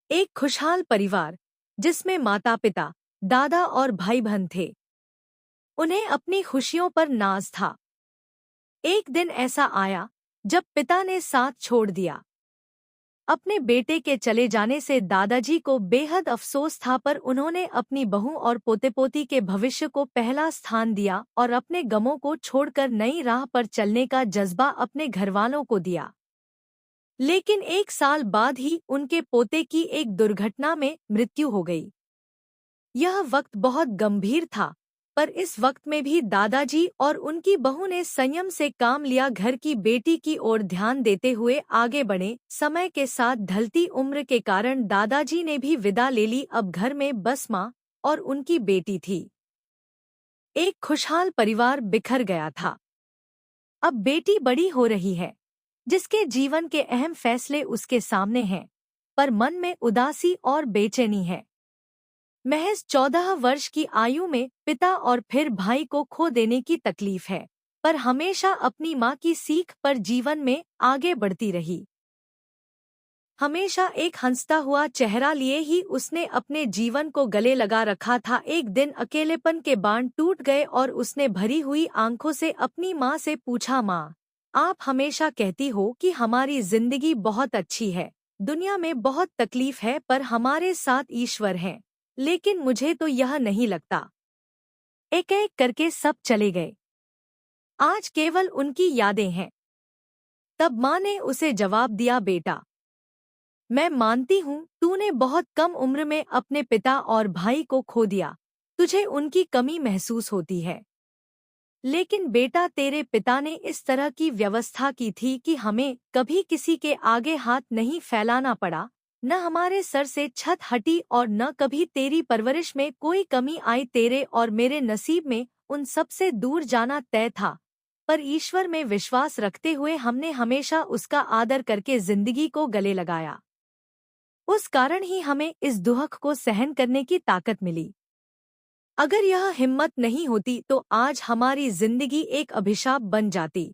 एक खुशहाल परिवार जिसमें माता पिता, दादा और भाई बहन थे। उन्हें अपनी खुशियों पर नाज था। एक दिन ऐसा आया जब पिता ने साथ छोड़ दिया। अपने बेटे के चले जाने से दादाजी को बेहद अफसोस था, पर उन्होंने अपनी बहू और पोते पोती के भविष्य को पहला स्थान दिया और अपने गमों को छोड़कर नई राह पर चलने का जज्बा अपने घरवालों को दिया। लेकिन एक साल बाद ही उनके पोते की एक दुर्घटना में मृत्यु हो गई। यह वक्त बहुत गंभीर था, पर इस वक्त में भी दादाजी और उनकी बहू ने संयम से काम लिया। घर की बेटी की ओर ध्यान देते हुए आगे बढ़े। समय के साथ ढलती उम्र के कारण दादाजी ने भी विदा ले ली। अब घर में बस माँ और उनकी बेटी थी। एक खुशहाल परिवार बिखर गया था। अब बेटी बड़ी हो रही है, जिसके जीवन के अहम फैसले उसके सामने हैं, पर मन में उदासी और बेचैनी है। महज 14 वर्ष की आयु में पिता और फिर भाई को खो देने की तकलीफ है, पर हमेशा अपनी माँ की सीख पर जीवन में आगे बढ़ती रही। हमेशा एक हंसता हुआ चेहरा लिए ही उसने अपने जीवन को गले लगा रखा था। एक दिन अकेलेपन के बांध टूट गए और उसने भरी हुई आंखों से अपनी माँ से पूछा, माँ, आप हमेशा कहती हो कि हमारी जिंदगी बहुत अच्छी है, दुनिया में बहुत तकलीफ है, पर हमारे साथ ईश्वर है, लेकिन मुझे तो यह नहीं लगता। एक एक करके सब चले गए, आज केवल उनकी यादें हैं। तब माँ ने उसे जवाब दिया, बेटा, मैं मानती हूँ तूने बहुत कम उम्र में अपने पिता और भाई को खो दिया, तुझे उनकी कमी महसूस होती है। लेकिन बेटा, तेरे पिता ने इस तरह की व्यवस्था की थी कि हमें कभी किसी के आगे हाथ नहीं फैलाना पड़ा, न हमारे सर से छत हटी और न कभी तेरी परवरिश में कोई कमी आई। तेरे और मेरे नसीब में उन सब से दूर जाना तय था, पर ईश्वर में विश्वास रखते हुए हमने हमेशा उसका आदर करके जिंदगी को गले लगाया। उस कारण ही हमें इस दुख को सहन करने की ताकत मिली। अगर यह हिम्मत नहीं होती तो आज हमारी जिंदगी एक अभिशाप बन जाती।